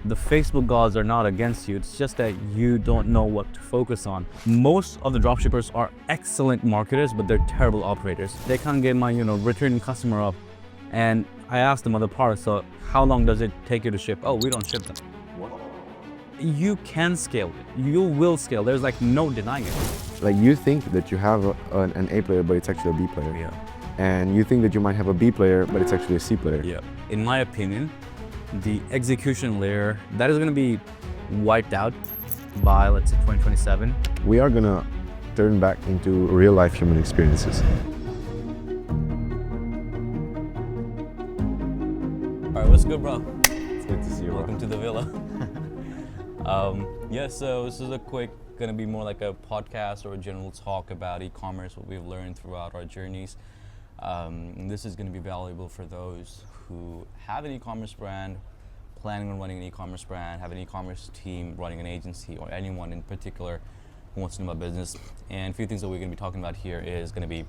the Facebook gods are not against you. It's just that you don't know what to focus on. Most of the dropshippers are excellent marketers, but they're terrible operators. They can't get my, returning customer up. And I asked them other parts, so how long does it take you to ship? Oh, we don't ship them. You can scale it. You will scale. There's like no denying it. Like you think that you have an A player, but it's actually a B player. Yeah. And you think that you might have a B player, but it's actually a C player. Yeah. In my opinion, the execution layer, that is going to be wiped out by, let's say, 2027. We are gonna turn back into real life human experiences. All right, what's good, bro? It's good to see you. Welcome to the villa. So this is gonna be more like a podcast or a general talk about e-commerce, what we've learned throughout our journeys. This is gonna be valuable for those who have an e-commerce brand, planning on running an e-commerce brand, have an e-commerce team running an agency, or anyone in particular who wants to know about business. And a few things that we're gonna be talking about here is gonna be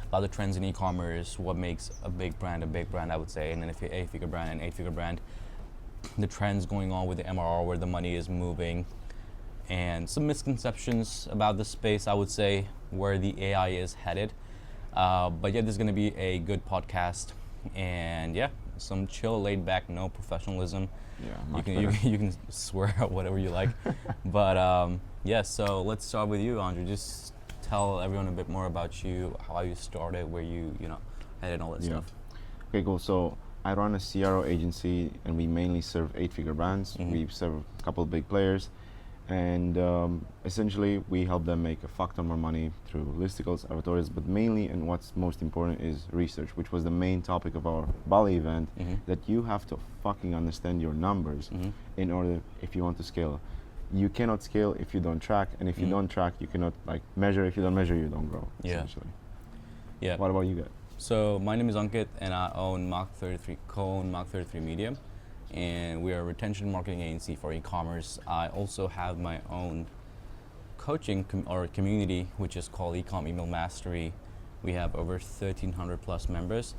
about the trends in e-commerce, what makes a big brand, I would say, and then if you're an eight-figure brand, the trends going on with the MRR, where the money is moving, and some misconceptions about the space, I would say, where the AI is headed. But yeah, this is going to be a good podcast, and yeah, some chill, laid back, no professionalism. Yeah, you can swear out whatever you like. But yeah, so let's start with you, Andrei. Just tell everyone a bit more about you, how you started, where you headed, all that stuff. Okay, cool. So I run a CRO agency, and we mainly serve eight-figure brands. Mm-hmm. We serve a couple of big players, and essentially we help them make a fuck ton more money through listicles, advertorials, but mainly, and what's most important, is research, which was the main topic of our Bali event. Mm-hmm. That you have to fucking understand your numbers Mm-hmm. in order, if you want to scale. You cannot scale if you don't track, and if you Mm-hmm. don't track, you cannot measure. If you don't measure, you don't grow. Yeah. Essentially. Yeah. What about you guys? So my name is Ankit, and I own co-own Mach33 Media, and we are a retention marketing agency for e-commerce. I also have my own coaching community, which is called Ecom Email Mastery. We have over 1,300 plus members,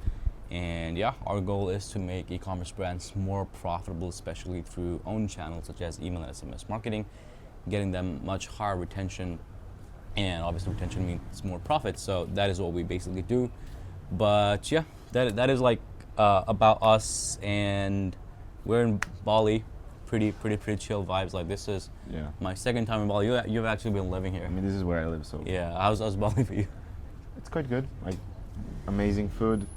and yeah, our goal is to make e-commerce brands more profitable, especially through own channels such as email and SMS marketing, getting them much higher retention, and obviously retention means more profit. So that is what we basically do. But yeah, that is like about us, and we're in Bali. Pretty chill vibes. Like, this is my second time in Bali. You've actually been living here. I mean, this is where I live, so Yeah, how's Bali for you? it's quite good. Like, amazing food,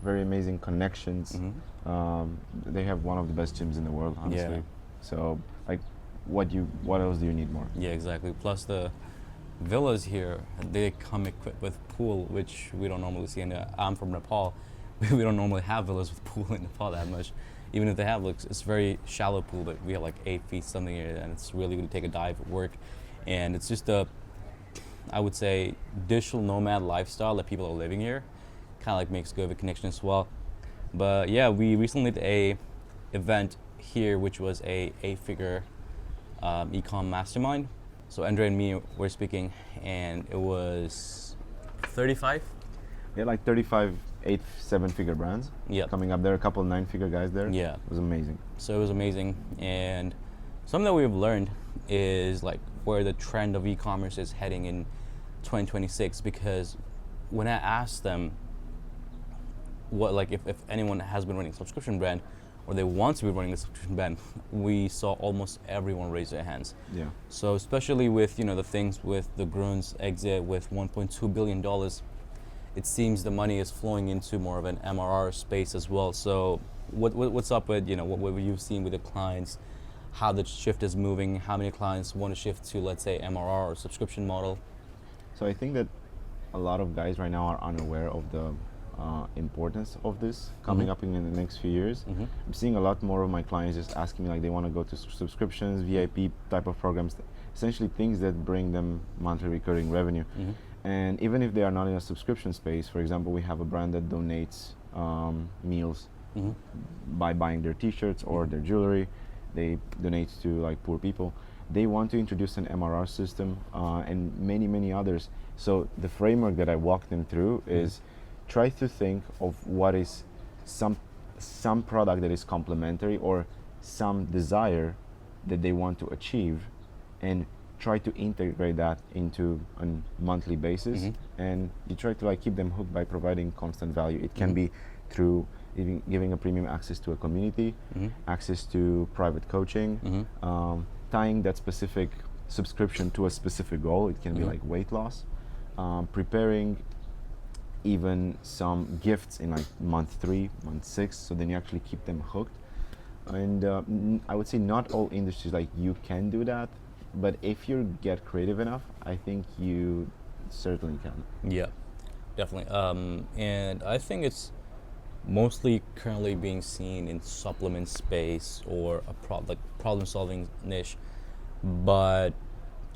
very amazing connections. Mm-hmm. They have one of the best gyms in the world, honestly. Yeah. So, like, what else do you need more? Yeah, exactly. Plus the villas here, they come equipped with pool, which we don't normally see. And I'm from Nepal. We don't normally have villas with pool in Nepal that much. Even if they have, it's very shallow pool, but we have like 8 feet something here, and it's really good to take a dive at work. And it's just I would say, digital nomad lifestyle that people are living here. Kind of like makes good of a connection as well. But yeah, we recently did a event here, which was a 8-figure ecom mastermind. So Andrei and me were speaking, and it was 35. We had like 35 7-figure brands coming up. There are a couple of 9-figure guys there. Yeah. It was amazing. So it was amazing. And something that we've learned is like where the trend of e-commerce is heading in 2026, because when I asked them what, like, if anyone has been running a subscription brand or they want to be running a subscription brand, we saw almost everyone raise their hands. Yeah. So especially with the things with the Grun's exit with $1.2 billion, it seems the money is flowing into more of an MRR space as well. So what's up with what you've seen with the clients, how the shift is moving, how many clients want to shift to, let's say, MRR or subscription model? So I think that a lot of guys right now are unaware of the importance of this coming up in the next few years. Mm-hmm. I'm seeing a lot more of my clients just asking me, like, they want to go to subscriptions, VIP type of programs, essentially things that bring them monthly recurring revenue. Mm-hmm. And even if they are not in a subscription space, for example, we have a brand that donates meals by buying their t-shirts or their jewelry. They donate to like poor people. They want to introduce an MRR system and many others. So the framework that I walk them through is try to think of what is some product that is complementary or some desire that they want to achieve and try to integrate that into a monthly basis, and you try to like keep them hooked by providing constant value. It can be through giving a premium access to a community, access to private coaching, tying that specific subscription to a specific goal. It can be like weight loss, preparing even some gifts in like month 3, month 6, so then you actually keep them hooked. And I would say not all industries like you can do that, but if you get creative enough, I think you certainly can. Yeah, definitely. And I think it's mostly currently being seen in supplement space or a like problem-solving niche, but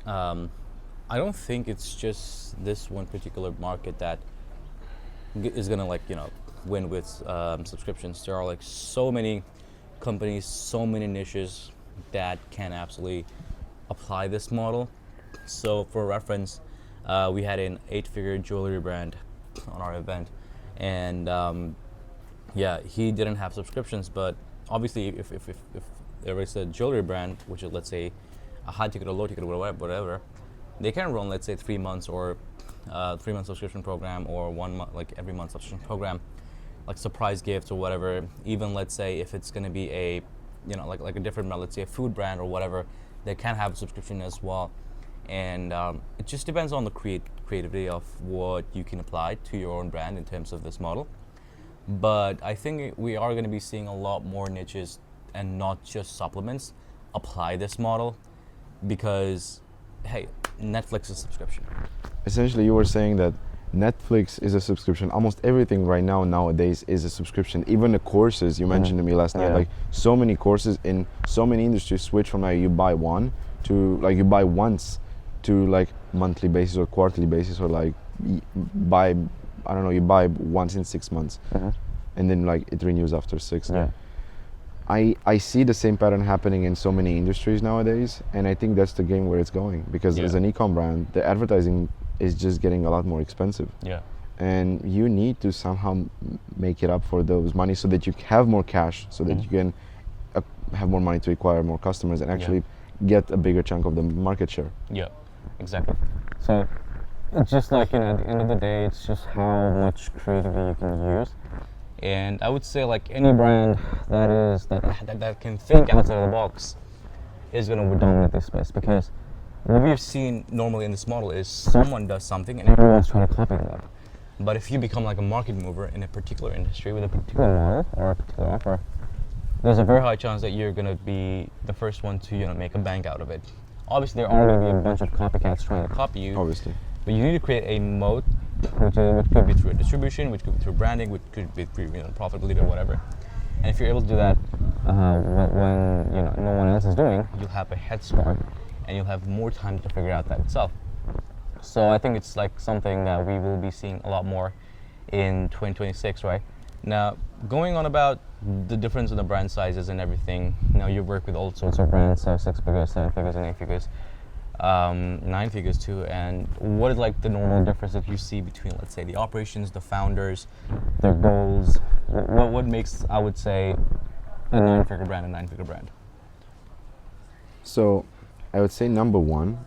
I don't think it's just this one particular market that is gonna like win with subscriptions. There are like so many companies, so many niches that can absolutely apply this model. So for reference, we had an 8-figure jewelry brand on our event, and yeah, he didn't have subscriptions, but obviously if there is a jewelry brand, which is, let's say, a high ticket or low ticket or whatever, they can run, let's say, 3 months or 3-month subscription program, or 1 month, like every month subscription program, like surprise gifts or whatever. Even let's say if it's going to be a like a different brand, let's say a food brand or whatever, they can have a subscription as well. And it just depends on the creativity of what you can apply to your own brand in terms of this model. But I think we are going to be seeing a lot more niches and not just supplements apply this model, because hey, Netflix is a subscription. Essentially, you were saying that Netflix is a subscription. Almost everything right now nowadays is a subscription. Even the courses you mentioned to me last night, like so many courses in so many industries switch from like you buy one to like you buy once to like monthly basis or quarterly basis, or like buy, I don't know, you buy once in 6 months and then like it renews after 6. I see the same pattern happening in so many industries nowadays, and I think that's the game where it's going, because as an e-com brand, the advertising is just getting a lot more expensive. And you need to somehow make it up for those money so that you have more cash, so that you can have more money to acquire more customers and actually get a bigger chunk of the market share. Yeah, exactly. So it's just like, at the end of the day, it's just how much creativity you can use. And I would say like any brand that can think outside of the box is going to dominate this space, because what we've seen normally in this model is someone does something and everyone's trying to copy that. But if you become like a market mover in a particular industry with a particular model or a particular offer, there's a very high chance that you're going to be the first one to make a bank out of it. Obviously, there are going to be a bunch of copycats trying to copy you. Obviously. But you need to create a moat, which could be through a distribution, which could be through branding, which could be through profitability or whatever. And if you're able to do that when no one else is doing, you'll have a head start, and you'll have more time to figure out that itself. So I think it's like something that we will be seeing a lot more in 2026, right? Now, going on about the difference in the brand sizes and everything, you work with all sorts of brands, so 6 figures, 7 figures, and 8 figures, 9 figures too. And what is like the normal difference that you see between, let's say, the operations, the founders, their goals? What makes, I would say, a 9-figure brand a 9-figure brand? So I would say number one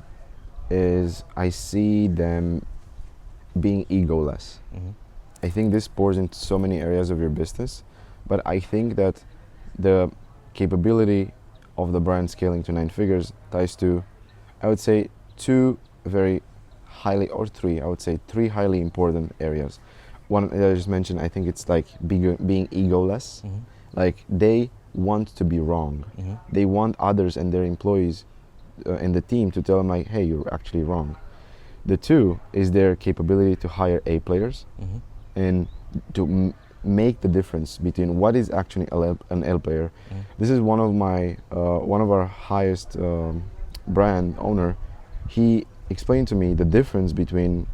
is I see them being egoless. I think this pours into so many areas of your business, but I think that the capability of the brand scaling to 9 figures ties to, I would say, three highly important areas. One that I just mentioned, I think it's like being egoless. Like they want to be wrong. They want others and their employees and the team to tell them like, hey, you're actually wrong. The two is their capability to hire A players and to make the difference between what is actually an L player. This is one of our highest brand owner. He explained to me the difference between,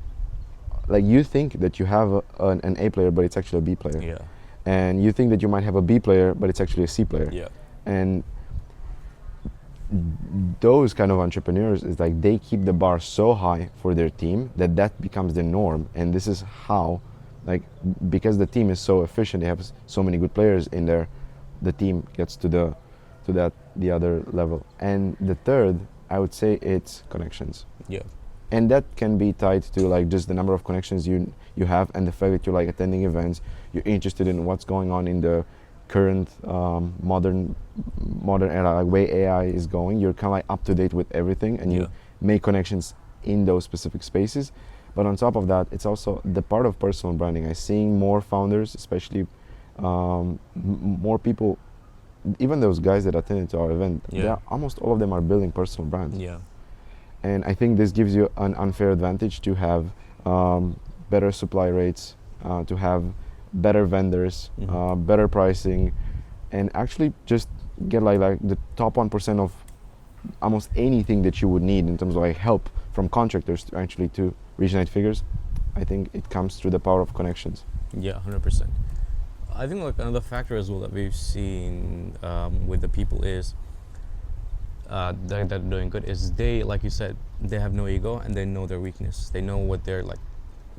like, you think that you have an A player, but it's actually a B player. And you think that you might have a B player, but it's actually a C player. And those kind of entrepreneurs is like they keep the bar so high for their team that becomes the norm. And this is how, like, because the team is so efficient, they have so many good players in there, the team gets to the to that the other level. And the third, I would say, it's connections. Yeah. And that can be tied to like just the number of connections you have, and the fact that you're like attending events, you're interested in what's going on in the current modern era, like way AI is going. You're kind of like up to date with everything, and you make connections in those specific spaces. But on top of that, it's also the part of personal branding. I'm seeing more founders, especially more people, even those guys that attended to our event, almost all of them are building personal brands. Yeah. And I think this gives you an unfair advantage to have better supply rates, to have better vendors, better pricing, and actually just get like the top 1% of almost anything that you would need in terms of like help from contractors to actually to reach 9 figures. I think it comes through the power of connections. Yeah, 100%. I think like another factor as well that we've seen with the people is that are doing good is they, like you said, they have no ego and they know their weakness. They know what they're like.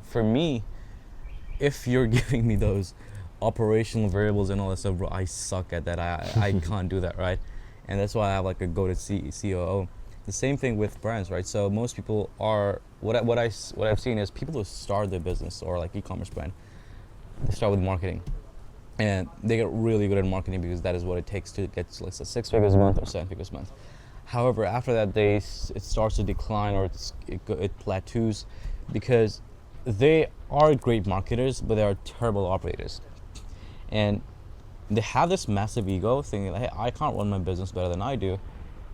For me, if you're giving me those operational variables and all that stuff, bro, I suck at that. I can't do that, right? And that's why I have like a go-to COO. The same thing with brands, right? So most people are what I've seen is people who start their business or like e-commerce brand, they start with marketing, and they get really good at marketing because that is what it takes to get to like 6 figures a month or 7 figures a month. However, after that, it starts to decline or it plateaus because they are great marketers, but they are terrible operators, and they have this massive ego thinking like, hey, I can't run my business better than I do,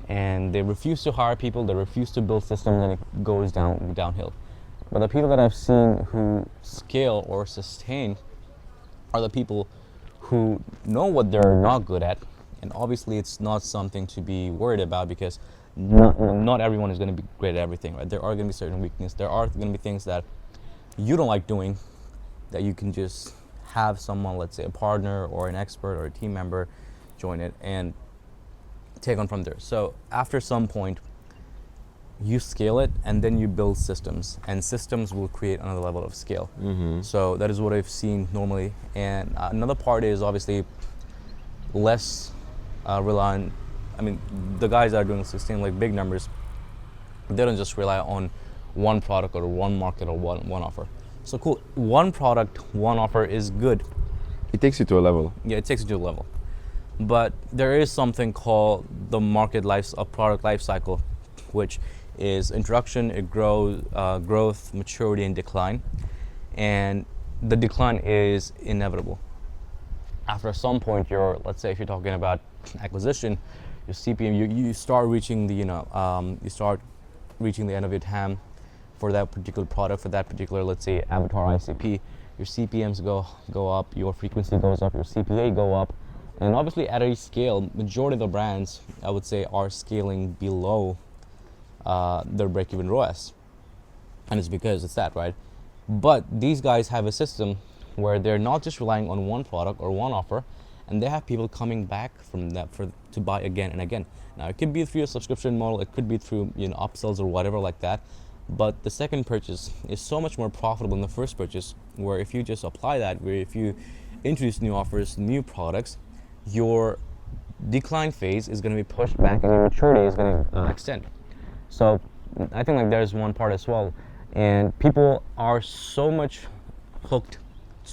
and they refuse to hire people, they refuse to build systems, and it goes downhill. But the people that I've seen who scale or sustain are the people who know what they're not good at, and obviously it's not something to be worried about because not everyone is going to be great at everything, right? There are going to be certain weaknesses. There are going to be things that you don't like doing that you can just have someone, let's say a partner or an expert or a team member, join it and take on from there. So after some point, you scale it and then you build systems, and systems will create another level of scale. So that is what I've seen normally. And another part is obviously less rely on, I mean, the guys that are doing sustain like big numbers, they don't just rely on one product or one market or one offer. So cool, one product, one offer is good. It takes you to a level. Yeah, it takes you to a level. But there is something called the product life cycle, which is introduction, it grows, growth, maturity, and decline. And the decline is inevitable. After some point, let's say if you're talking about acquisition, your CPM, you start reaching the, you start reaching the end of your TAM for that particular product, for that particular, let's say, avatar ICP. Your CPMs go up, your frequency goes up, your CPA go up. And obviously at a scale, majority of the brands, I would say, are scaling below their break-even ROAS. And it's because it's that, right? But these guys have a system where they're not just relying on one product or one offer, and they have people coming back from that to buy again and again. Now, it could be through a subscription model, it could be through upsells or whatever like that. But the second purchase is so much more profitable than the first purchase, where if you just apply that, where if you introduce new offers, new products, your decline phase is going to be pushed back and your maturity is going to extend. So I think like there's one part as well, and people are so much hooked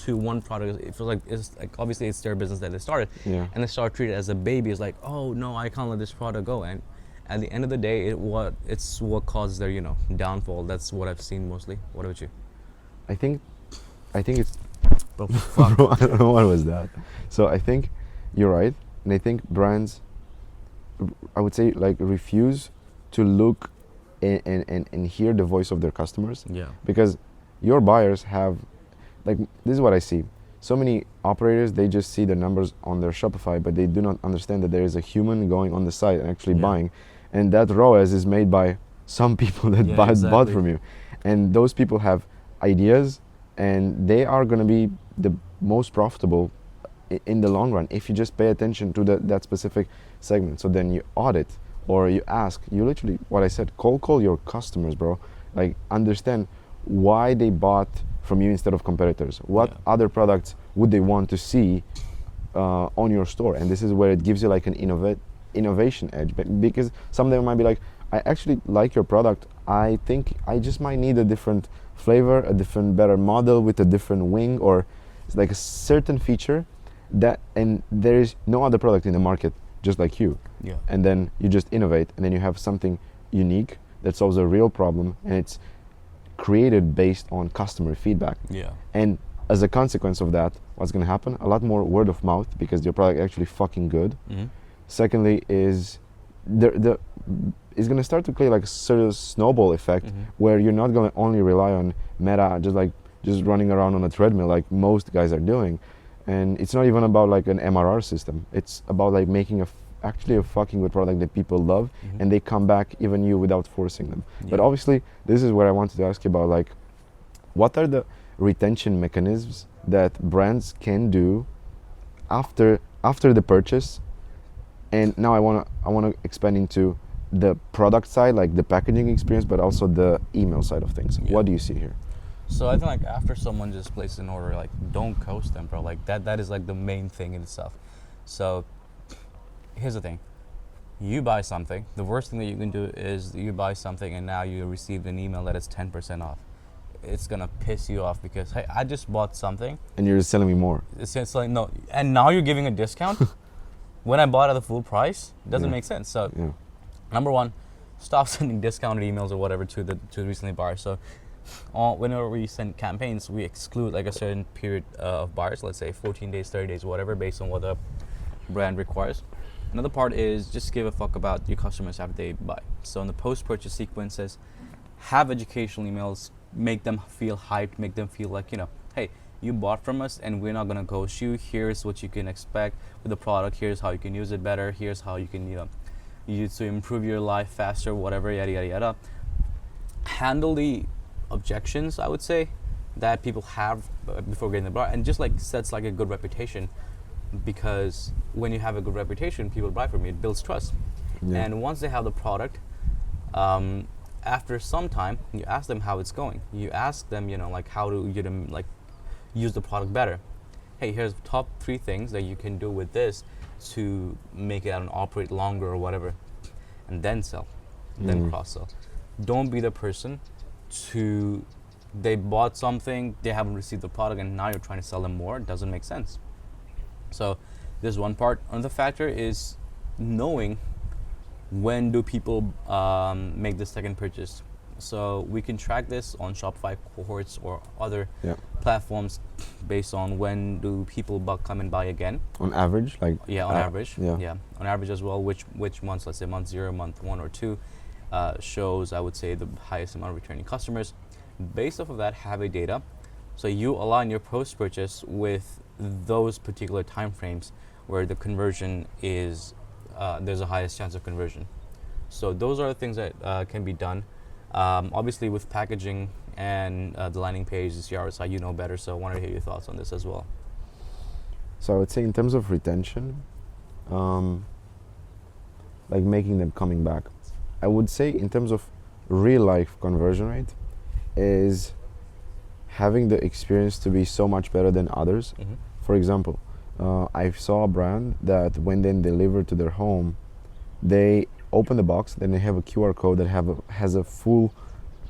to one product. It feels like it's like obviously it's their business that they started, and they start treating it as a baby. It's like, oh no, I can't let this product go. And at the end of the day, it's what causes their downfall. That's what I've seen mostly. What about you? I think it's. Bro, fuck. Bro, I don't know what was that. So I think you're right, and I think brands, I would say, like refuse to look and hear the voice of their customers. Yeah. Because your buyers have, like, this is what I see. So many operators, they just see the numbers on their Shopify, but they do not understand that there is a human going on the site and actually buying. And that ROAS is made by some people that bought from you. And those people have ideas, and they are going to be the most profitable in the long run if you just pay attention to that specific segment. So then you audit or you ask, you literally, what I said, call your customers, bro. Like, understand why they bought from you instead of competitors. What other products would they want to see on your store? And this is where it gives you like an innovation edge, because some of them might be like, I actually like your product, I think I just might need a different flavor, a different better model with a different wing, or it's like a certain feature that, and there is no other product in the market just like you. Yeah. And then you just innovate, and then you have something unique that solves a real problem, and it's created based on customer feedback. Yeah. And as a consequence of that, what's going to happen? A lot more word of mouth, because your product actually fucking good. Mm-hmm. Secondly is it's going to start to create like a sort of snowball effect, where you're not going to only rely on Meta just running around on a treadmill like most guys are doing. And it's not even about like an MRR system. It's about like making actually a fucking good product that people love, and they come back even you without forcing them. Yeah. But obviously, this is where I wanted to ask you about, like, what are the retention mechanisms that brands can do after the purchase? And now I want to expand into the product side, like the packaging experience, but also the email side of things. Yeah. What do you see here? So I think like after someone just places an order, like don't ghost them, bro. Like that is like the main thing in itself. So here's the thing. You buy something, the worst thing that you can do is you buy something and now you received an email that it's 10% off. It's gonna piss you off because, hey, I just bought something. And you're just selling me more. It's like, no, and now you're giving a discount? When I bought at the full price, it doesn't make sense. So number one, stop sending discounted emails or whatever to the recently buyers. So whenever we send campaigns, we exclude like a certain period of buyers, let's say 14 days, 30 days, whatever, based on what the brand requires. Another part is just give a fuck about your customers after they buy. So in the post-purchase sequences, have educational emails, make them feel hyped, make them feel like, hey, you bought from us and we're not gonna ghost you. Here's what you can expect with the product. Here's how you can use it better. Here's how you can, use to improve your life faster, whatever, yada, yada, yada. Handle the objections, I would say, that people have before getting the product, and just like sets like a good reputation, because when you have a good reputation, people buy from you. It builds trust. Yeah. And once they have the product, after some time, you ask them how it's going. You ask them, like how to get them like use the product better. Hey, here's top 3 things that you can do with this to make it out and operate longer or whatever, and then sell, then cross sell. Don't be the person they bought something, they haven't received the product, and now you're trying to sell them more. It doesn't make sense. So there's one part. Another factor is knowing when do people make the second purchase. So we can track this on Shopify cohorts or other platforms based on when do people come and buy again. On average, like on average. Yeah, on average as well. Which months, let's say month 0, month 1 or 2, shows, I would say, the highest amount of returning customers. Based off of that, have a data. So you align your post-purchase with those particular time frames where the conversion is, there's a highest chance of conversion. So those are the things that can be done. Obviously with packaging and the landing page, the CRO side, you know better, so I wanted to hear your thoughts on this as well. So I would say in terms of retention, like making them coming back, I would say in terms of real life conversion rate is having the experience to be so much better than others. For example, I saw a brand that when they deliver to their home, they open the box, then they have a QR code that has a full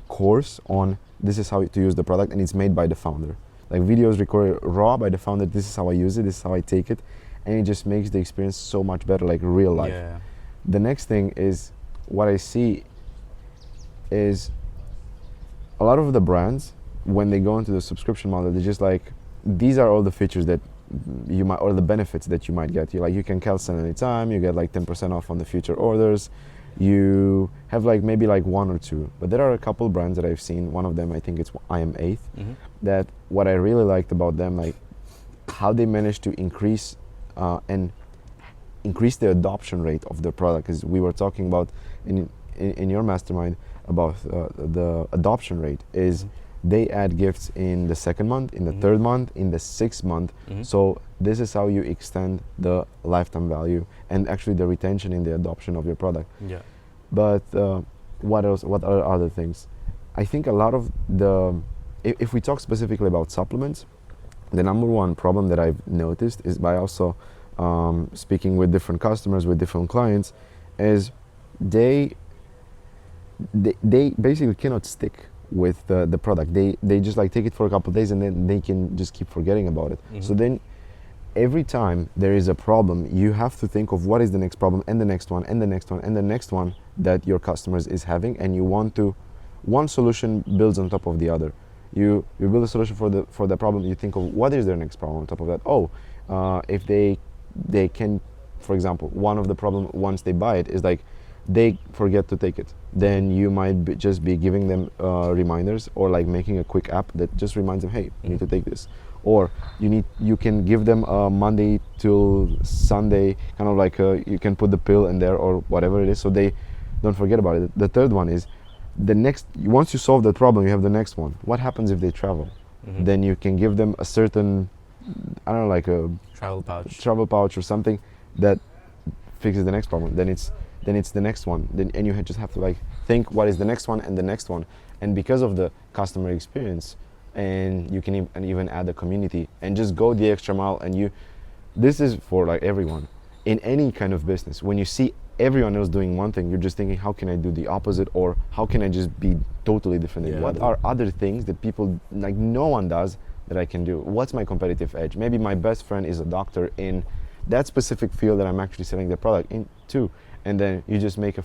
course on this is how to use the product, and it's made by the founder. Like videos recorded raw by the founder, this is how I use it, this is how I take it, and it just makes the experience so much better, like real life. Yeah. The next thing is, what I see is a lot of the brands, when they go into the subscription model, they're just like, these are all the features that you might, or the benefits that you might get. You can cancel anytime, you get like 10% off on the future orders, you have like maybe like 1 or 2. But there are a couple brands that I've seen, one of them I think it's I Am 8th, that what I really liked about them, like how they managed to increase the adoption rate of the product, because we were talking about in your mastermind about the adoption rate is they add gifts in the 2nd month, in the 3rd month, in the 6th month. So this is how you extend the lifetime value and actually the retention in the adoption of your product. Yeah. But what else? What are other things? I think a lot of if we talk specifically about supplements, the number one problem that I've noticed is by also speaking with different customers, with different clients, is they basically cannot stick with the product. They just like take it for a couple of days and then they can just keep forgetting about it. So then every time there is a problem, you have to think of what is the next problem and the next one and the next one and the next one that your customers is having, and you want to, one solution builds on top of the other. You build a solution for the problem, you think of what is their next problem on top of that. If they can, for example, one of the problem once they buy it is like they forget to take it. Then you might just be giving them reminders, or like making a quick app that just reminds them, hey, you need to take this. Or you can give them Monday till Sunday, kind of like you can put the pill in there or whatever it is, so they don't forget about it. The third one is once you solve that problem, you have the next one. What happens if they travel? Then you can give them a certain, I don't know, like a travel pouch or something that fixes the next problem. Then it's the next one. And you just have to like think what is the next one and the next one. And because of the customer experience, and you can even add a community and just go the extra mile. And this is for like everyone in any kind of business. When you see everyone else doing one thing, you're just thinking, how can I do the opposite, or how can I just be totally different? What are other things that people, like no one does, that I can do? What's my competitive edge? Maybe my best friend is a doctor in that specific field that I'm actually selling the product into, and then you just make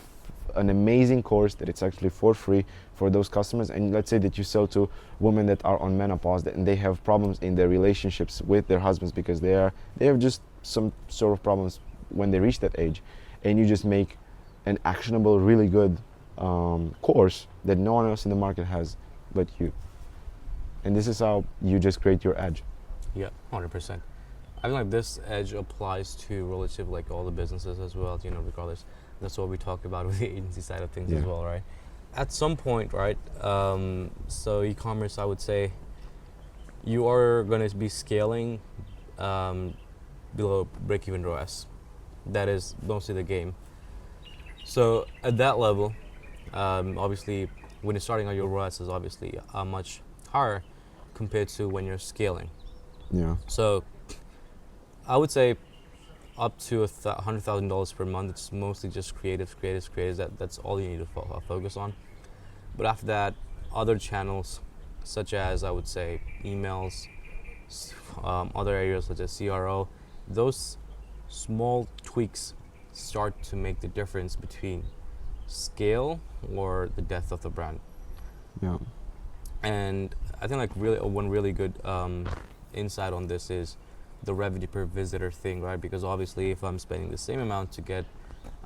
an amazing course that it's actually for free for those customers. And let's say that you sell to women that are on menopause and they have problems in their relationships with their husbands because they have just some sort of problems when they reach that age, and you just make an actionable, really good course that no one else in the market has but you. And this is how you just create your edge. Yeah, 100%. I feel like this edge applies to relative like all the businesses as well, regardless. That's what we talk about with the agency side of things as well, right? At some point, right, so e-commerce, I would say, you are going to be scaling below break-even ROAS. That is mostly the game. So at that level, obviously, when you're starting out, your ROAS is obviously much higher compared to when you're scaling. Yeah. So I would say up to $100,000 per month. It's mostly just creatives. That's all you need to focus on. But after that, other channels, such as I would say emails, other areas such as CRO, those small tweaks start to make the difference between scale or the death of the brand. Yeah. And I think like one really good insight on this is the revenue per visitor thing, right? Because obviously if I'm spending the same amount to get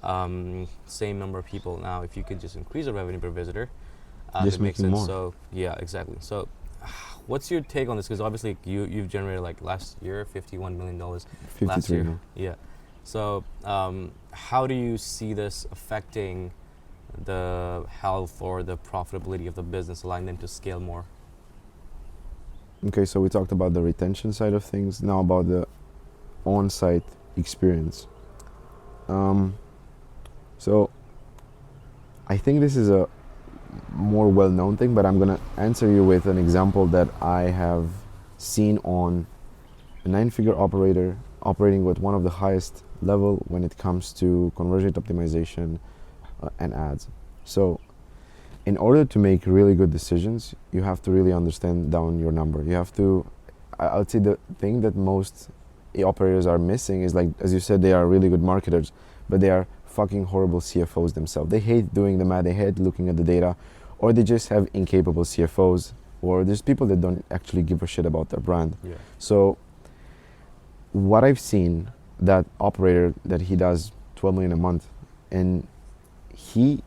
same number of people, now if you could just increase the revenue per visitor, just it makes sense. more. So yeah, exactly. So what's your take on this? Because obviously you've generated like last year $51 million. 53 last year. now. Yeah. So how do you see this affecting the health or the profitability of the business, allowing them to scale more? Okay, so we talked about the retention side of things. Now about the on-site experience. So I think this is a more well-known thing, but I'm gonna answer you with an example that I have seen on a 9-figure operator operating with one of the highest level when it comes to conversion optimization and ads. So in order to make really good decisions, you have to really understand down your number. You have to, I would say the thing that most operators are missing is, like, as you said, they are really good marketers, but they are fucking horrible CFOs themselves. They hate doing the math, they hate looking at the data, or they just have incapable CFOs, or there's people that don't actually give a shit about their brand. Yeah. So what I've seen, that operator that he does 12 million a month, and he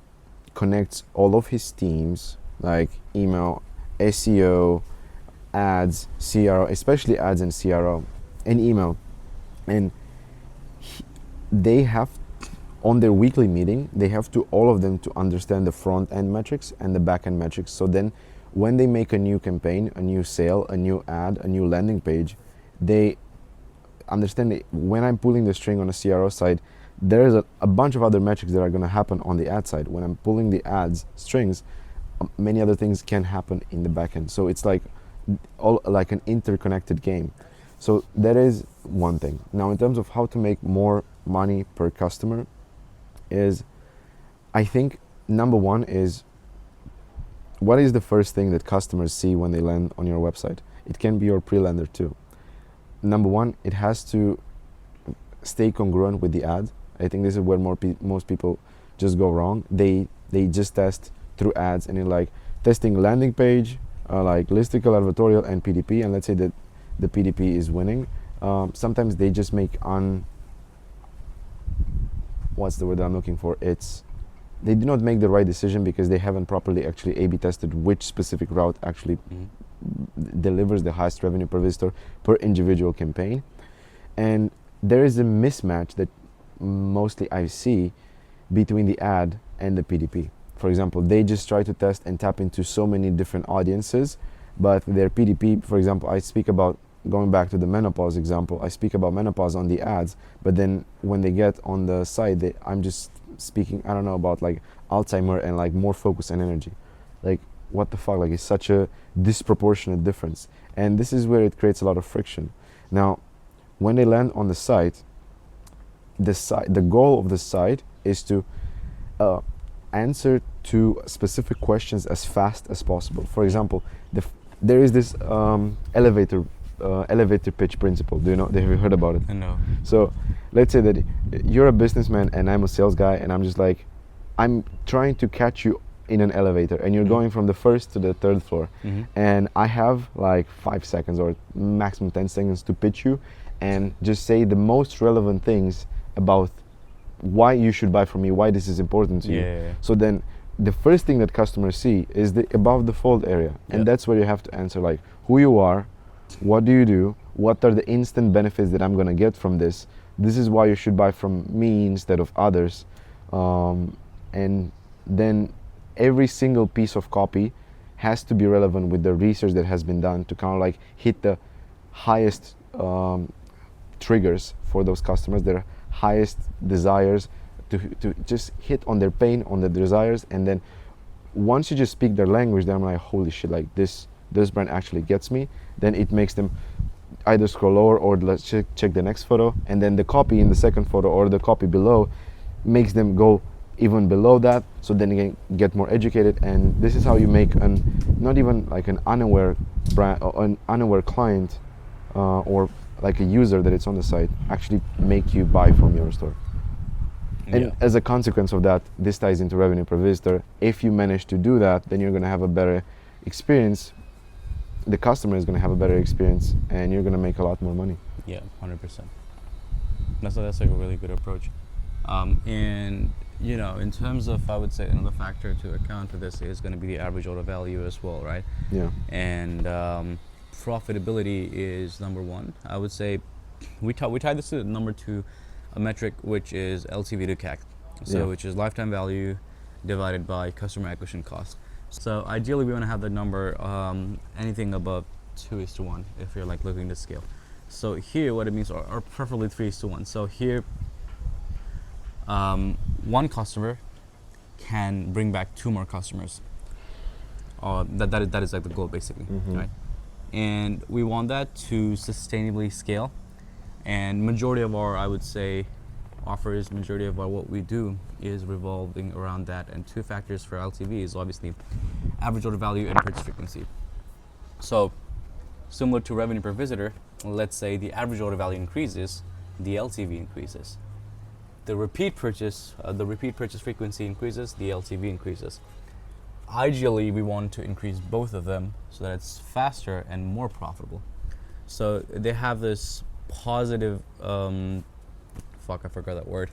connects all of his teams, like email, SEO, ads, CRO, especially ads and CRO, and email. And they have, on their weekly meeting, they have to, all of them, to understand the front end metrics and the back end metrics. So then when they make a new campaign, a new sale, a new ad, a new landing page, they understand that when I'm pulling the string on a CRO side, there's a bunch of other metrics that are going to happen on the ad side. When I'm pulling the ads strings, many other things can happen in the back end. So it's like all like an interconnected game. So that is one thing. Now, in terms of how to make more money per customer, is I think number one is, what is the first thing that customers see when they land on your website? It can be your pre-lender too. Number one, it has to stay congruent with the ad. I think this is where most people just go wrong. They just test through ads, and like testing landing page, like listicle, advertorial, and PDP, and let's say that the PDP is winning. Sometimes they just make what's the word that I'm looking for? They do not make the right decision because they haven't properly actually A/B tested which specific route actually delivers the highest revenue per visitor per individual campaign. And there is a mismatch that mostly I see between the ad and the PDP. For example, they just try to test and tap into so many different audiences, but their PDP, for example, I speak about, going back to the menopause example, I speak about menopause on the ads, but then when they get on the site, I'm just speaking, I don't know, about like Alzheimer and like more focus and energy. Like, what the fuck? Like, it's such a disproportionate difference. And this is where it creates a lot of friction. Now, when they land on the site, the goal of the site is to answer to specific questions as fast as possible. For example, there is this elevator pitch principle. Have you heard about it? No. So let's say that you're a businessman and I'm a sales guy, and I'm just like, I'm trying to catch you in an elevator, and you're going from the first to the third floor, and I have like 5 seconds or maximum 10 seconds to pitch you and just say the most relevant things about why you should buy from me, why this is important to you. So then the first thing that customers see is the above the fold area, and that's where you have to answer like who you are, what do you do, what are the instant benefits that I'm gonna get from this. This is why you should buy from me instead of others. And then every single piece of copy has to be relevant with the research that has been done to kind of like hit the highest triggers for those customers, their highest desires, to just hit on their pain, on their desires. And then once you just speak their language, then I'm like, holy shit, like this brand actually gets me. Then it makes them either scroll lower or let's check the next photo, and then the copy in the second photo or the copy below makes them go even below that, so then you can get more educated. And this is how you make not even like an unaware brand or an unaware client or like a user that it's on the site actually make you buy from your store. And as a consequence of that, this ties into revenue per visitor. If you manage to do that, then you're going to have a better experience. The customer is going to have a better experience, and you're going to make a lot more money. Yeah, 100%. That's like a really good approach. And in terms of, I would say another factor to account for this is going to be the average order value as well, right? Yeah. And profitability is number one. I would say we tie this to number two, a metric which is LTV to CAC, which is lifetime value divided by customer acquisition cost. So ideally, we want to have the number anything above 2:1 if you're like looking to scale. So here, what it means are preferably 3:1. So here, one customer can bring back 2 more customers. That is like the goal, basically, right? And we want that to sustainably scale. And majority of our, I would say, offers, majority of what we do is revolving around that. And 2 factors for LTV is obviously average order value and purchase frequency. So similar to revenue per visitor, let's say the average order value increases, the LTV increases. The repeat purchase frequency increases, the LTV increases. Ideally, we want to increase both of them so that it's faster and more profitable. So they have this positive, I forgot that word,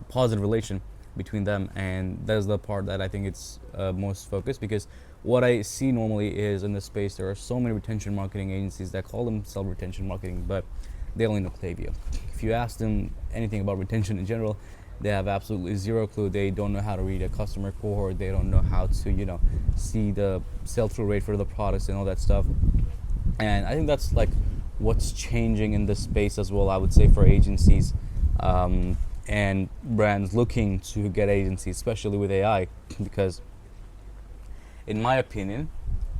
positive relation between them, and that's the part that I think it's most focused, because what I see normally is in this space there are so many retention marketing agencies that call themselves retention marketing, but they only know Klaviyo. If you ask them anything about retention in general, they have absolutely zero clue. They don't know how to read a customer cohort. They don't know how to, see the sell-through rate for the products and all that stuff. And I think that's like what's changing in this space as well, I would say, for agencies and brands looking to get agencies, especially with AI, because in my opinion,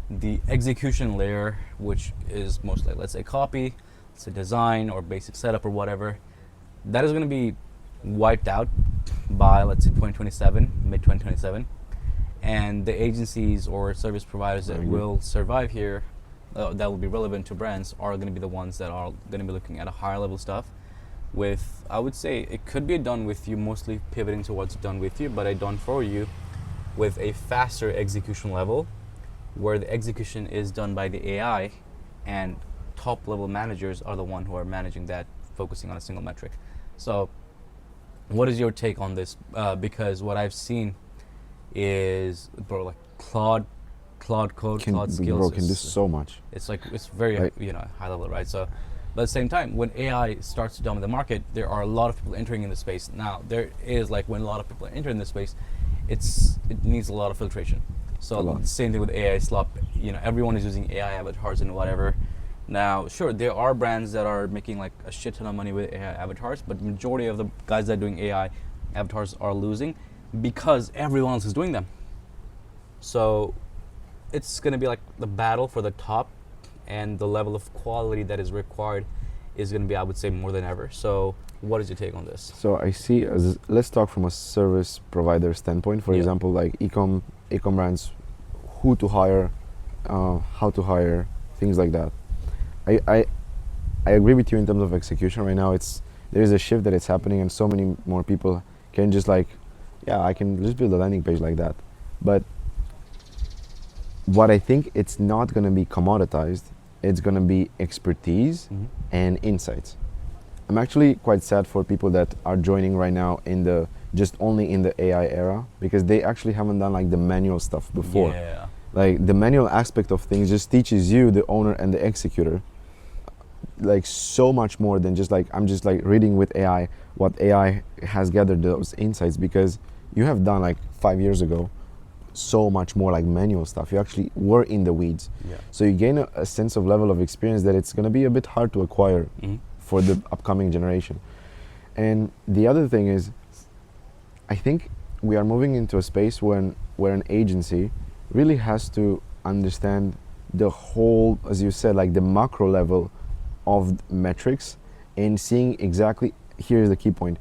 the execution layer, which is mostly, let's say, copy, say design or basic setup or whatever, that is going to be wiped out by, let's say, 2027, mid 2027, and the agencies or service providers that will survive here, that will be relevant to brands, are going to be the ones that are going to be looking at a higher level stuff. With, I would say, it could be done with you, mostly pivoting towards done with you, but a done for you, with a faster execution level, where the execution is done by the AI, and top level managers are the one who are managing that, focusing on a single metric. So what is your take on this? Because what I've seen is, bro, like Claude code, Claude skills can do so much. It's like, it's very high level, right? So but at the same time, when AI starts to dominate the market, there are a lot of people entering in the space. Now, there is, like, when a lot of people are entering this space, it needs a lot of filtration. So the same thing with AI slop. Everyone is using AI avatars and whatever. Now, sure, there are brands that are making like a shit ton of money with AI avatars, but the majority of the guys that are doing AI avatars are losing because everyone else is doing them. So it's going to be like the battle for the top, and the level of quality that is required is going to be, I would say, more than ever. So what is your take on this? So I see, let's talk from a service provider standpoint. For example, like e-com brands, who to hire, how to hire, things like that. I agree with you in terms of execution. Right now, there is a shift that it's happening, and so many more people can just I can just build a landing page like that. But what I think, it's not going to be commoditized. It's going to be expertise and insights. I'm actually quite sad for people that are joining right now only in the AI era, because they actually haven't done like the manual stuff before. Yeah. Like the manual aspect of things just teaches you, the owner and the executor, like so much more than just like, I'm just like reading with AI what AI has gathered those insights, because you have done like 5 years ago so much more like manual stuff. You actually were in the weeds. Yeah. So you gain a sense of level of experience that it's going to be a bit hard to acquire for the upcoming generation. And the other thing is, I think we are moving into a space where an agency really has to understand the whole, as you said, like the macro level of metrics, and seeing exactly, here's the key point,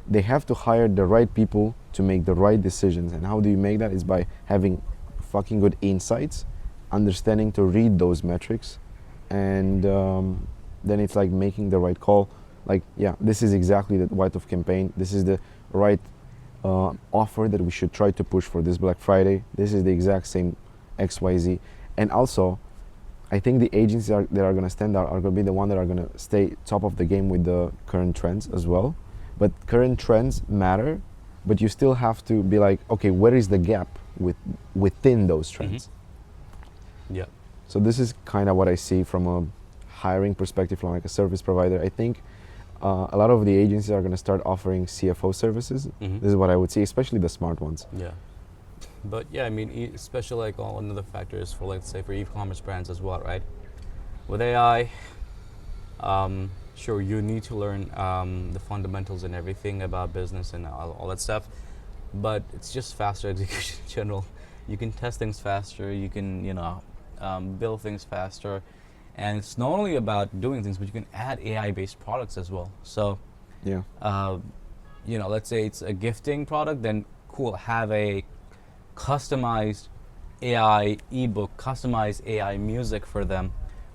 they have to hire the right people to make the right decisions. And how do you make that? Is by having fucking good insights, understanding to read those metrics, and then it's like making the right call. Like, yeah, this is exactly the white of campaign. This is the right offer that we should try to push for this Black Friday. This is the exact same XYZ. And also, I think the agencies that are going to stand out are going to be the one that are going to stay top of the game with the current trends as well. But current trends matter, but you still have to be like, okay, where is the gap within those trends? Yeah. So this is kind of what I see from a hiring perspective, from like a service provider. I think a lot of the agencies are going to start offering CFO services. This is what I would see, especially the smart ones. Yeah. But yeah, I mean, especially like all another factors for, let's say, for e-commerce brands as well, right? With AI, sure, you need to learn the fundamentals and everything about business and all that stuff, but it's just faster execution in general. You can test things faster, you can, build things faster, and it's not only about doing things, but you can add AI-based products as well. So, yeah, let's say it's a gifting product, then cool, have a customized AI ebook, customized AI music for them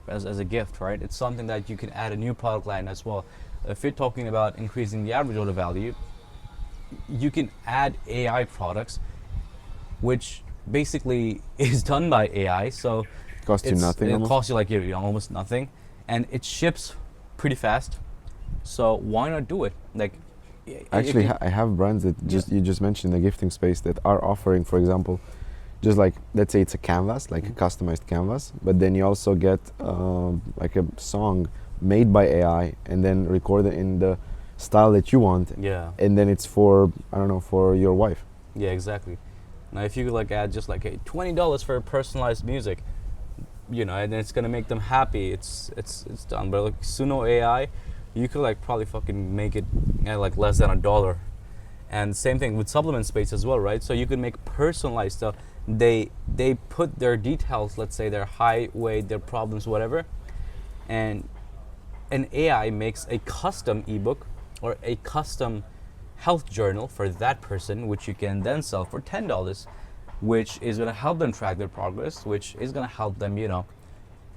as a gift, right? It's something that you can add a new product line as well. If you're talking about increasing the average order value, you can add AI products, which basically is done by AI. So costs you nothing. It costs you like almost nothing, and it ships pretty fast. So why not do it? Like, actually, I have brands that you just mentioned in the gifting space that are offering, for example, just like, let's say it's a canvas, like a customized canvas, but then you also get like a song made by AI and then recorded in the style that you want. Yeah. And then it's for, I don't know, for your wife. Yeah, exactly. Now, if you could like add just like, hey, $20 for personalized music, and then it's gonna make them happy. It's done. But like Suno AI, you could like probably fucking make it at like less than $1. And same thing with supplement space as well, right? So you can make personalized stuff. They put their details, let's say their height, weight, their problems, whatever, and an AI makes a custom ebook or a custom health journal for that person, which you can then sell for $10, which is going to help them track their progress, which is going to help them,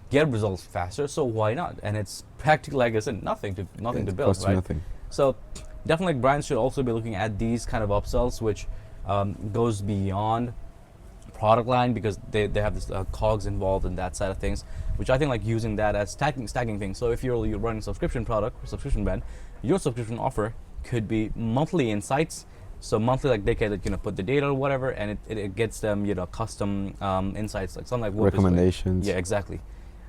get results faster. So why not? And it's practically, like I said, nothing to build, costs right? nothing. So definitely, like, brands should also be looking at these kind of upsells, which goes beyond product line, because they have this cogs involved in that side of things, which I think, like, using that as stacking things. So if you're running a subscription product or subscription brand, your subscription offer could be monthly insights. So monthly, like, they can put the data or whatever, and it gets them custom insights, like something like what Recommendations. Yeah, exactly.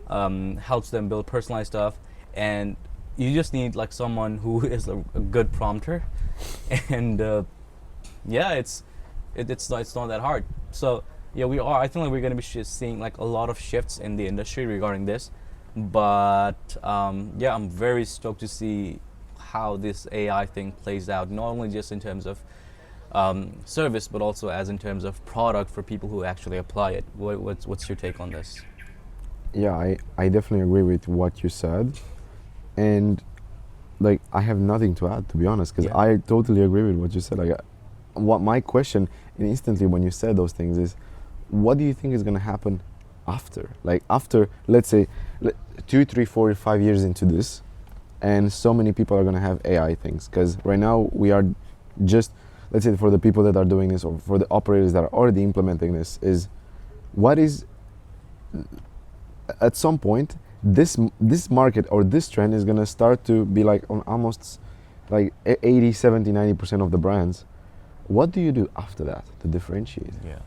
Helps them build personalized stuff, and you just need, like, someone who is a good prompter, and it's not that hard. So yeah, I think, like, we're going to be seeing, like, a lot of shifts in the industry regarding this, but I'm very stoked to see how this AI thing plays out, not only just in terms of service, but also as in terms of product for people who actually apply it. What's your take on this? Yeah, I definitely agree with what you said, and like I have nothing to add, to be honest, because Yeah. I totally agree with what you said. Like, what my question instantly when you said those things is, what do you think is going to happen after? Like, after, let's say, 2, 3, 4, 5 years into this, and so many people are going to have AI things, because right now we are just, let's say, for the people that are doing this, or for the operators that are already implementing this, is what is, at some point, this market or this trend is going to start to be like on almost like 80, 70, 90% of the brands. What do you do after that to differentiate? Yeah.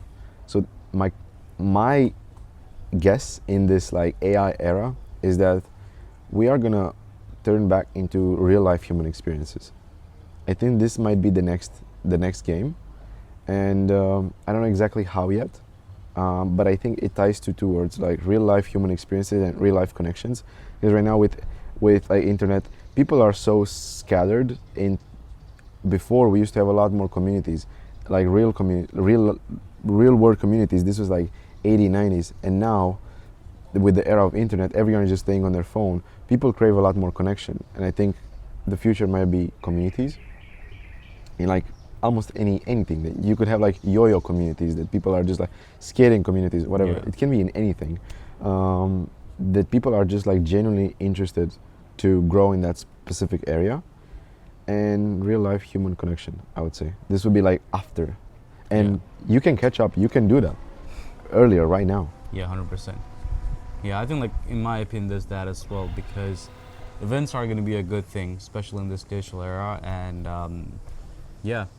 So my guess in this, like, AI era is that we are going to turn back into real life human experiences. I think this might be the next game, and I don't know exactly how yet, but I think it ties to two words, like real life human experiences and real life connections. Because right now with like internet, people are so scattered. Before, we used to have a lot more communities, like real world communities. This was like 80s, 90s, and now with the era of internet, everyone is just staying on their phone. People crave a lot more connection, and I think the future might be communities in, like, almost anything. That you could have, like, yo-yo communities that people are just like skating communities, whatever. Yeah. It can be in anything, that people are just, like, genuinely interested to grow in that specific area, and real life human connection. I would say this would be like after, and you can catch up. You can do that earlier right now. Yeah, 100%. Yeah, I think, like, in my opinion, there's that as well, because events are going to be a good thing, especially in this digital era, and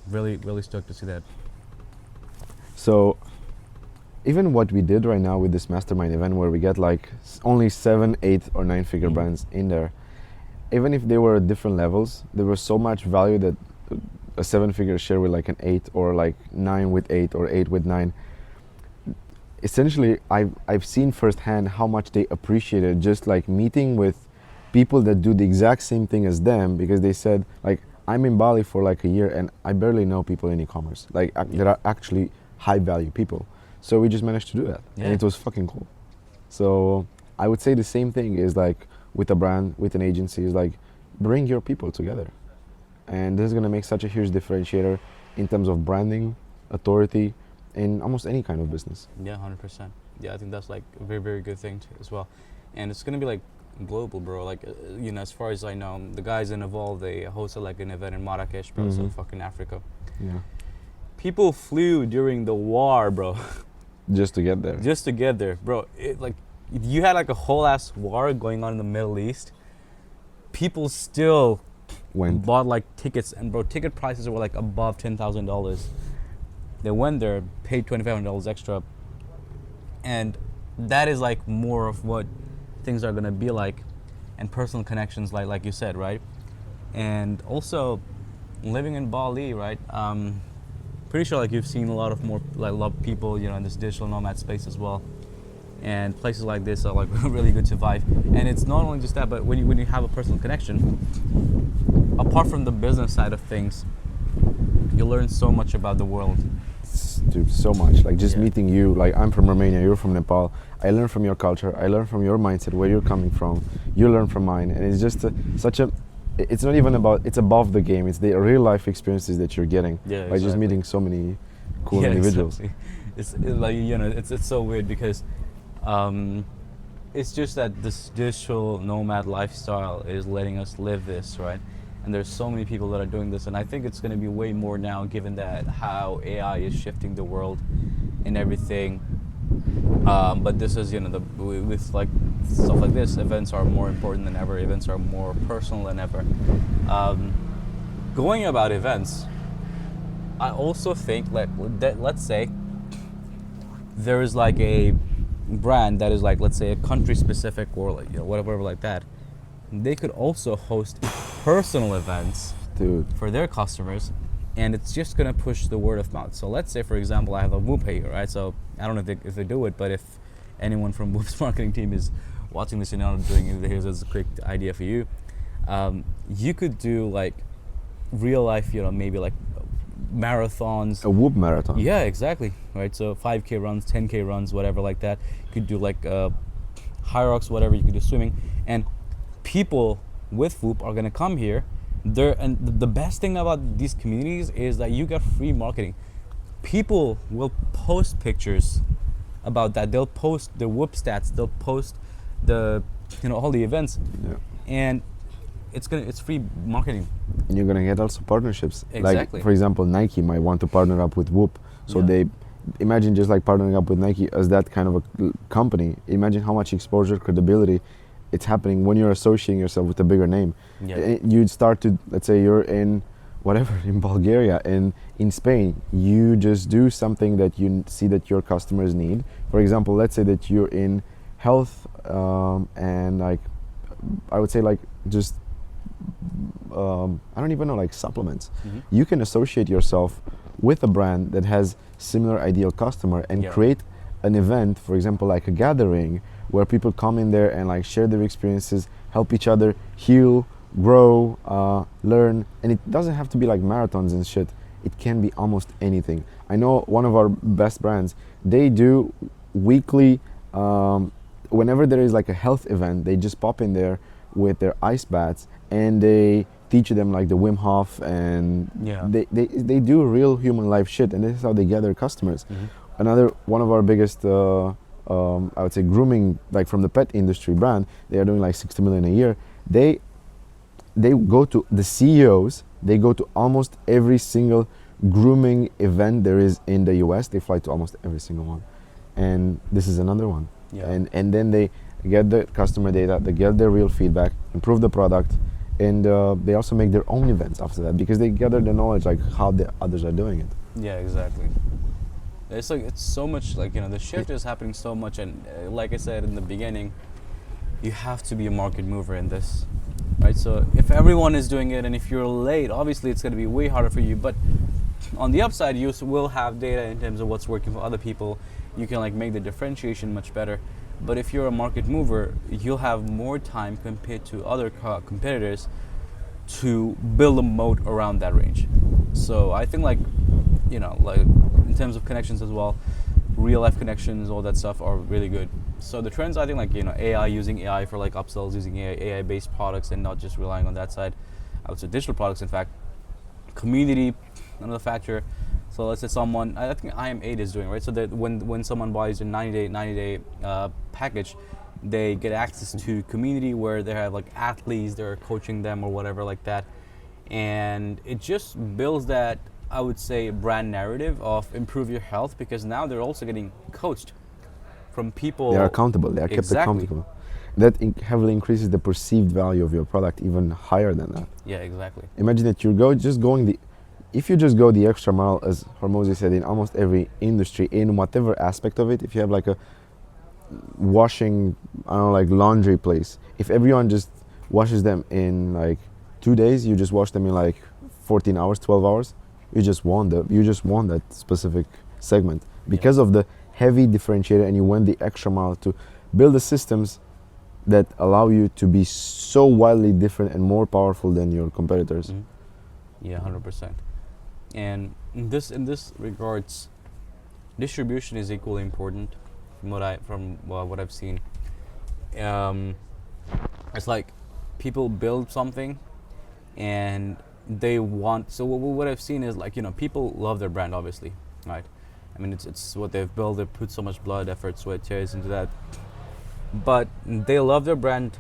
really, really stoked to see that. So even what we did right now with this mastermind event, where we get like only 7, 8, or 9 figure brands in there, even if they were at different levels, there was so much value that a 7-figure share with like an 8, or like 9 with 8, or 8 with 9. Essentially, I've seen firsthand how much they appreciated just like meeting with people that do the exact same thing as them, because they said, like, I'm in Bali for like a year and I barely know people in e-commerce, like that are actually high value people. So we just managed to do that, and it was fucking cool. So I would say the same thing is like with a brand, with an agency, is like, bring your people together. And this is gonna make such a huge differentiator in terms of branding, authority, in almost any kind of business. Yeah, 100%. Yeah, I think that's like a very, very good thing as well. And it's gonna be like global, bro. Like, as far as I know, the guys in Evolve, they hosted like an event in Marrakesh, bro. So fucking Africa. Yeah. People flew during the war, bro. Just to get there. Just to get there, bro. Like, you had like a whole ass war going on in the Middle East. People still bought like tickets, and bro, ticket prices were like above $10,000. They went there, paid $2,500 extra, and that is like more of what things are gonna be like, and personal connections, like you said, right? And also living in Bali, right? Pretty sure like you've seen a lot of people, in this digital nomad space as well. And places like this are like really good to vibe. And it's not only just that, but when you have a personal connection, apart from the business side of things, you learn so much about the world. to so much. Like just Yeah. meeting you, like I'm from Romania, you're from Nepal. I learn from your culture, I learn from your mindset, where you're coming from. You learn from mine, and it's just such a. It's not even about. It's above the game. It's the real life experiences that you're getting Yeah, by just meeting so many cool individuals. Exactly. It's like, it's so weird because it's just that this digital nomad lifestyle is letting us live this, right? And there's so many people that are doing this, and I think it's going to be way more now, given that how AI is shifting the world and everything. But this is, with like stuff like this, events are more important than ever. Events are more personal than ever. Going about events, I also think that, let's say there is like a brand that is like, let's say, a country specific or like, whatever like that. They could also host personal events, Dude, for their customers, and it's just gonna push the word of mouth. So let's say, for example, I have a Whoop here, right? So I don't know if they do it, but if anyone from Whoop's marketing team is watching this and not doing it, here's a quick idea for you. You could do like real life, maybe like marathons. a Whoop marathon. Yeah, exactly. Right. So 5K runs, 10K runs, whatever like that. You could do like high rocks, whatever. You could do swimming, and people with Whoop are gonna come here. And the best thing about these communities is that you get free marketing. People will post pictures about that. They'll post the Whoop stats. They'll post the all the events, Yeah. and it's free marketing. And you're gonna get also partnerships. Exactly. Like for example, Nike might want to partner up with Whoop. So Yeah. they imagine just like partnering up with Nike as that kind of a company. Imagine how much exposure, credibility it's happening when you're associating yourself with a bigger name. Yeah. You'd start to, let's say you're in whatever, in Bulgaria, in Spain, you just do something that you see that your customers need. For example, let's say that you're in health and like, I would say like just, I don't even know, like supplements. Mm-hmm. You can associate yourself with a brand that has similar ideal customer and Yeah. create an event, for example, like a gathering where people come in there and like share their experiences, help each other heal, grow, learn. And it doesn't have to be like marathons and shit. It can be almost anything. I know one of our best brands, they do weekly, whenever there is like a health event, they just pop in there with their ice baths and they teach them like the Wim Hof, and Yeah. they do real human life shit, and this is how they gather customers. Mm-hmm. Another one of our biggest I would say grooming, like from the pet industry brand, they are doing like 60 million a year. They go to the CEOs, they go to almost every single grooming event there is in the US. They fly to almost every single one, and this is another one. Yeah. And then they get the customer data, they get their real feedback, improve the product, and they also make their own events after that because they gather the knowledge like how the others are doing it. Yeah, exactly. It's like, it's so much like, the shift is happening so much, and like I said in the beginning, you have to be a market mover in this, right? So if everyone is doing it and if you're late, obviously it's going to be way harder for you, but on the upside, you will have data in terms of what's working for other people. You can like make the differentiation much better. But if you're a market mover, you'll have more time compared to other competitors to build a moat around that range. So I think like in terms of connections as well, real life connections, all that stuff are really good. So the trends, I think like, AI, using AI for like upsells, using AI based products and not just relying on that side. I would say digital products, in fact. Community, another factor. So let's say someone, I think IM8 is doing, right? So that when someone buys a 90-day package, they get access to community where they have like athletes, they're coaching them or whatever like that. And it just builds that, I would say, brand narrative of improve your health, because now they're also getting coached from people. They are accountable, they are kept Exactly. accountable. That heavily increases the perceived value of your product even higher than that. Yeah, exactly. Imagine that if you just go the extra mile, as Hormozy said, in almost every industry, in whatever aspect of it. If you have like a washing, I don't know, like laundry place, if everyone just washes them in like 2 days, you just wash them in like 14 hours, 12 hours, you just won that specific segment because of the heavy differentiator, and you went the extra mile to build the systems that allow you to be so wildly different and more powerful than your competitors. Mm-hmm. Yeah, 100%. And in this regards, distribution is equally important from what I've seen. It's like people build something and they want, so what I've seen is like, people love their brand, obviously, right? I mean, it's what they've built. They put so much blood, effort, sweat, tears into that, but they love their brand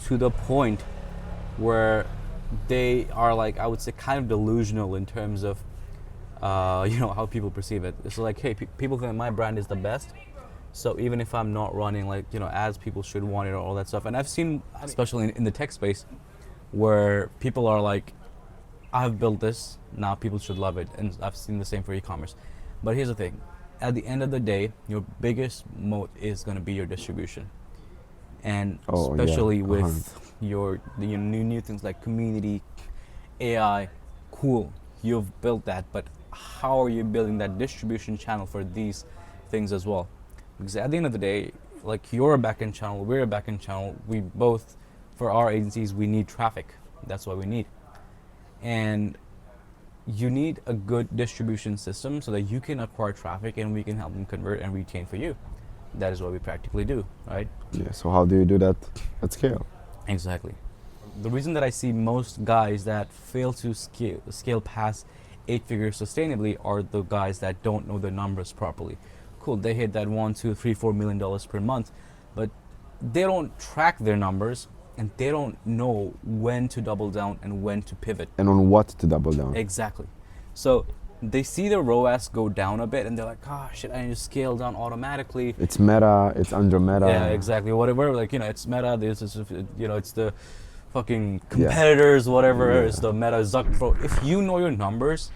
to the point where they are, like, I would say, kind of delusional in terms of how people perceive it. It's like, hey, people think my brand is the best, so even if I'm not running, like, ads, people should want it, or all that stuff. And I've seen, especially in the tech space, where people are like, I've built this, now people should love it. And I've seen the same for e-commerce. But here's the thing, at the end of the day, your biggest moat is going to be your distribution. And especially with your new things like community, AI, cool, you've built that, but how are you building that distribution channel for these things as well? Because at the end of the day, like, you're a backend channel, we're a backend channel, we both, for our agencies, we need traffic. That's what we need. And you need a good distribution system so that you can acquire traffic and we can help them convert and retain for you. That is what we practically do, right? Yeah, so how do you do that at scale? Exactly. The reason that I see most guys that fail to scale past 8 figures sustainably are the guys that don't know the numbers properly. Cool, they hit that $1, $2, $3, $4 million per month, but they don't track their numbers and they don't know when to double down and when to pivot. And on what to double down. Exactly. So they see the ROAS go down a bit and they're like, shit, I need to scale down automatically. It's meta, it's under meta. Yeah, exactly. Whatever, like, it's meta, this is, it's the fucking competitors, whatever, it's the meta Zuck. If you know your numbers,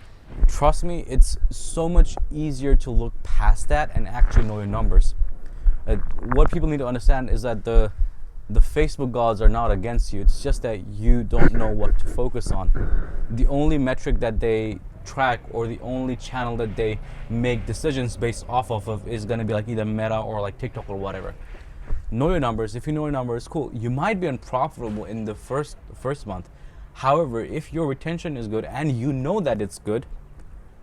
trust me, it's so much easier to look past that and actually know your numbers. What people need to understand is that the Facebook gods are not against you. It's just that you don't know what to focus on. The only metric that they track, or the only channel that they make decisions based off of is going to be like either Meta or like TikTok or whatever. Know your numbers. If you know your numbers, cool. You might be unprofitable in the first month. However, if your retention is good and you know that it's good,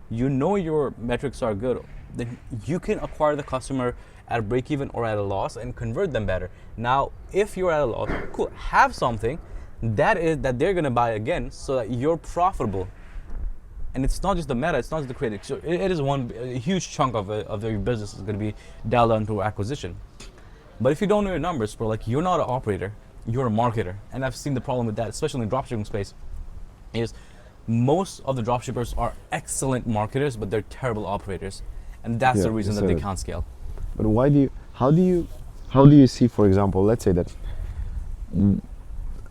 you know your metrics are good, then you can acquire the customer at a break even or at a loss and convert them better. Now, if you're at a loss, cool, have something that they're gonna buy again so that you're profitable. And it's not just the meta, it's not just the creative. So it is a huge chunk of your business is gonna be dialed down to acquisition. But if you don't know your numbers, bro, like, you're not an operator, you're a marketer. And I've seen the problem with that, especially in the dropshipping space, is most of the dropshippers are excellent marketers, but they're terrible operators. And that's the reason that they can't scale. But how do you see, for example, let's say that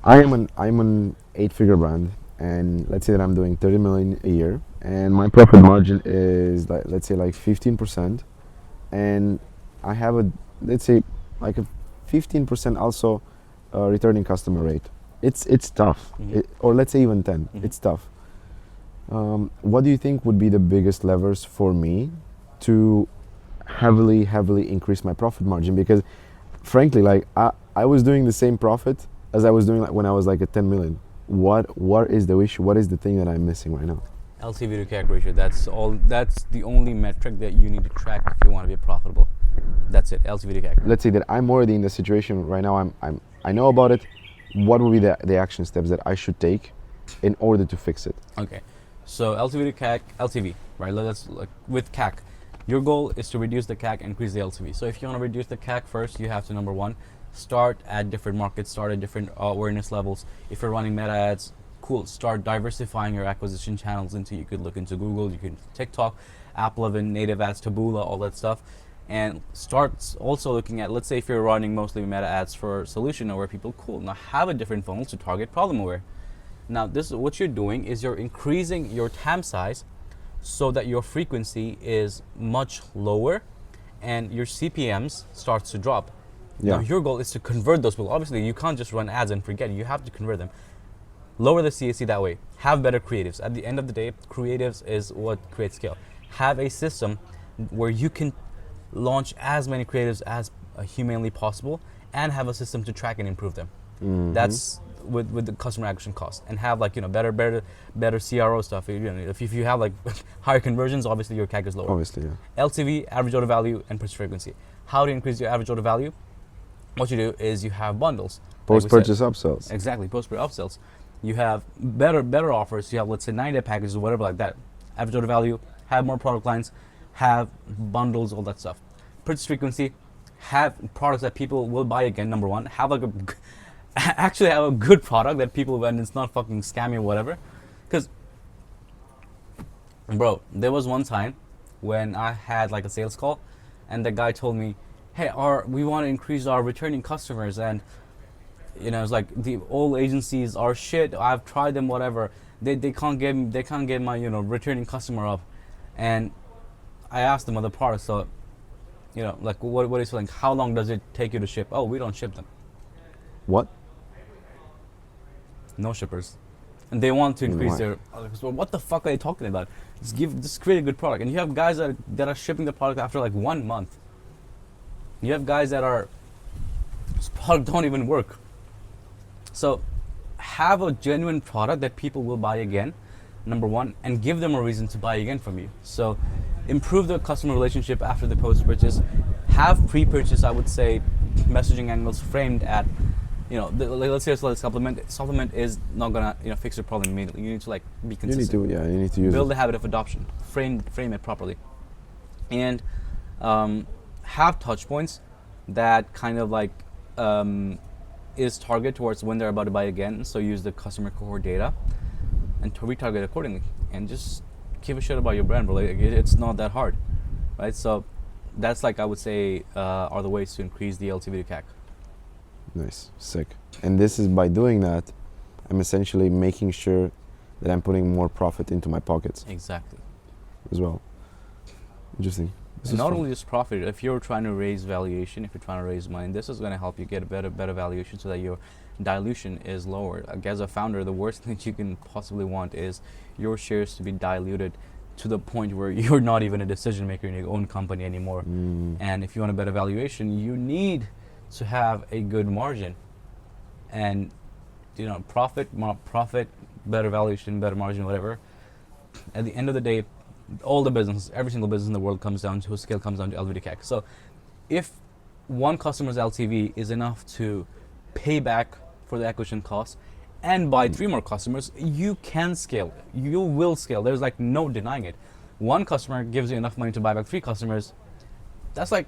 I'm an 8-figure brand, and let's say that I'm doing 30 million a year, and my profit margin is like, let's say, like 15%, and I have let's say like a 15% also returning customer rate. It's tough, or let's say even 10. It's tough. What do you think would be the biggest levers for me to heavily increase my profit margin? Because frankly, like, I was doing the same profit as I was doing, like, when I was like at 10 million. What is the issue? What is the thing that I'm missing right now? LTV to CAC ratio. That's the only metric that you need to track if you want to be profitable. That's it. LTV to CAC. Let's say that I'm already in the situation right now. I know about it. What would be the action steps that I should take in order to fix it? Okay. So LTV to CAC, LTV, right? Let's like with CAC. Your goal is to reduce the CAC and increase the LTV. So if you want to reduce the CAC first, you have to, number one, start at different markets, start at different awareness levels. If you're running meta ads, cool, start diversifying your acquisition channels you could look into Google, you can TikTok, AppLovin, native ads, Taboola, all that stuff. And start also looking at, let's say if you're running mostly meta ads for solution aware people, cool, now have a different funnel to target problem aware. Now this is what you're doing is you're increasing your TAM size so that your frequency is much lower and your CPMs starts to drop. Yeah. Now your goal is to convert those people. Obviously you can't just run ads and forget, you have to convert them. Lower the CAC that way. Have better creatives. At the end of the day, creatives is what creates scale. Have a system where you can launch as many creatives as humanly possible and have a system to track and improve them. Mm-hmm. That's with the customer acquisition cost and have like better CRO stuff. If you have like higher conversions, obviously your CAC is lower. Obviously, yeah. LTV, average order value, and purchase frequency. How do you increase your average order value? What you do is you have bundles. Post-purchase upsells. Exactly, post-purchase upsells. You have better offers. You have, let's say, 90-day packages or whatever like that. Average order value, have more product lines, have bundles, all that stuff. Purchase frequency, have products that people will buy again, number one. Have like actually have a good product that people, when it's not fucking scammy or whatever. Because, bro, there was one time when I had like a sales call and the guy told me, hey, we want to increase our returning customers, and it's like the old agencies are shit. I've tried them, whatever. They can't get my returning customer up, and I asked them other products. So, like what is like? How long does it take you to ship? Oh, we don't ship them. What? No shippers, and they want to increase their. So what the fuck are they talking about? Just create a good product, and you have guys that are shipping the product after like 1 month. You have guys that this product don't even work. So have a genuine product that people will buy again, number one, and give them a reason to buy again from you. So improve the customer relationship after the post-purchase. Have pre-purchase, I would say, messaging angles framed at, let's say it's like supplement. Supplement is not gonna fix your problem immediately. You need to like be consistent. You need to use build a habit of adoption. Frame it properly, and have touch points that kind of like is targeted towards when they're about to buy again. So use the customer cohort data and to retarget accordingly, and just give a shit about your brand, bro. Like, it's not that hard, right? So that's like I would say are the ways to increase the LTV to CAC. Nice, sick. And this is by doing that, I'm essentially making sure that I'm putting more profit into my pockets. Exactly. As well. Interesting. And not only just profit, if you're trying to raise valuation, if you're trying to raise money, this is going to help you get a better valuation so that your dilution is lower. Like, as a founder, the worst thing you can possibly want is your shares to be diluted to the point where you're not even a decision maker in your own company anymore. And if you want a better valuation, you need to have a good margin. And profit, better valuation, better margin, whatever. At the end of the day, all the business, every single business in the world comes down to scale, comes down to LTV to CAC. So if one customer's LTV is enough to pay back for the acquisition cost and buy 3 more customers, you can scale. You will scale. There's like no denying it. One customer gives you enough money to buy back 3 customers. That's like,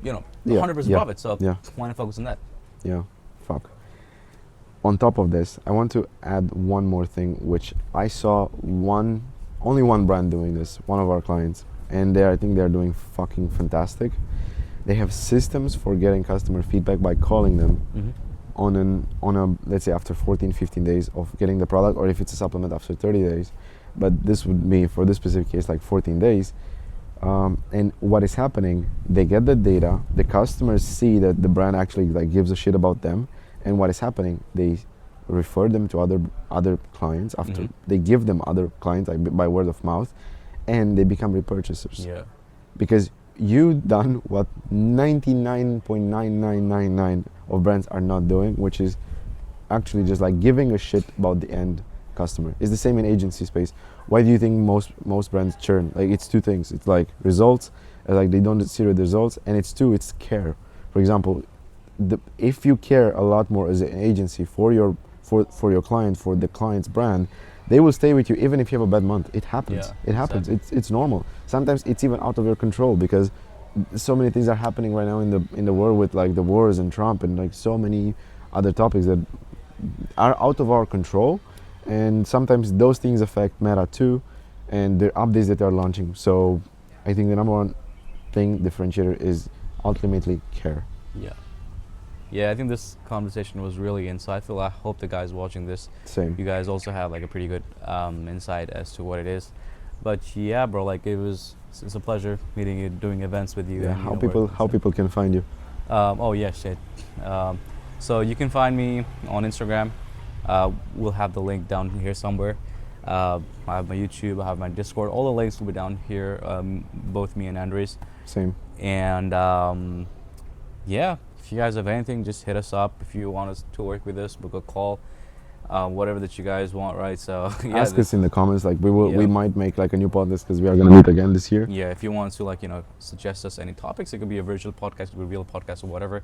100% profit. So why not focus on that? Yeah, fuck. On top of this, I want to add one more thing, which I saw only one brand doing this, one of our clients, and I think they're doing fucking fantastic. They have systems for getting customer feedback by calling them on a, let's say after 14, 15 days of getting the product, or if it's a supplement after 30 days. But this would be, for this specific case, like 14 days. And what is happening, they get the data, the customers see that the brand actually like gives a shit about them, and what is happening, they refer them to other clients after they give them other clients like by word of mouth, and they become repurchasers. Yeah. Because you done what 99.9999 of brands are not doing, which is actually just like giving a shit about the end customer. It's the same in agency space. Why do you think most brands churn? Like, it's 2 things. It's like results, like they don't see the results, and it's care. For example, if you care a lot more as an agency for your client, for the client's brand, they will stay with you even if you have a bad month. It happens. Yeah, it happens. exactly. It's normal. Sometimes it's even out of your control, because so many things are happening right now in the world with like the wars and Trump and like so many other topics that are out of our control. And sometimes those things affect Meta too, and the updates that they're launching. So I think the number one thing differentiator is ultimately care. Yeah, I think this conversation was really insightful. I hope the guys watching this, Same. you guys also have like a pretty good insight as to what it is. But yeah, bro, like it's a pleasure meeting you, doing events with you. Yeah, and, how people can find you. Oh yeah, shit. So you can find me on Instagram. We'll have the link down here somewhere. I have my YouTube, I have my Discord. All the links will be down here, both me and Andrei's. Same. And yeah, if you guys have anything, just hit us up. If you want us to work with us, book a call, whatever that you guys want, right? So yeah, Ask us in the comments. Like we Yeah. might make like a new podcast because we are gonna meet again this year. yeah, if you want to like suggest us any topics, it could be a virtual podcast, it could be a real podcast or whatever.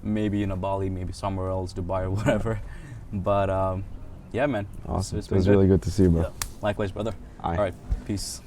Maybe in a Bali, maybe somewhere else, Dubai or whatever. But yeah, man. Awesome. It's It was been really good to see you, bro. Yeah. Likewise, brother. Aye. All right, peace.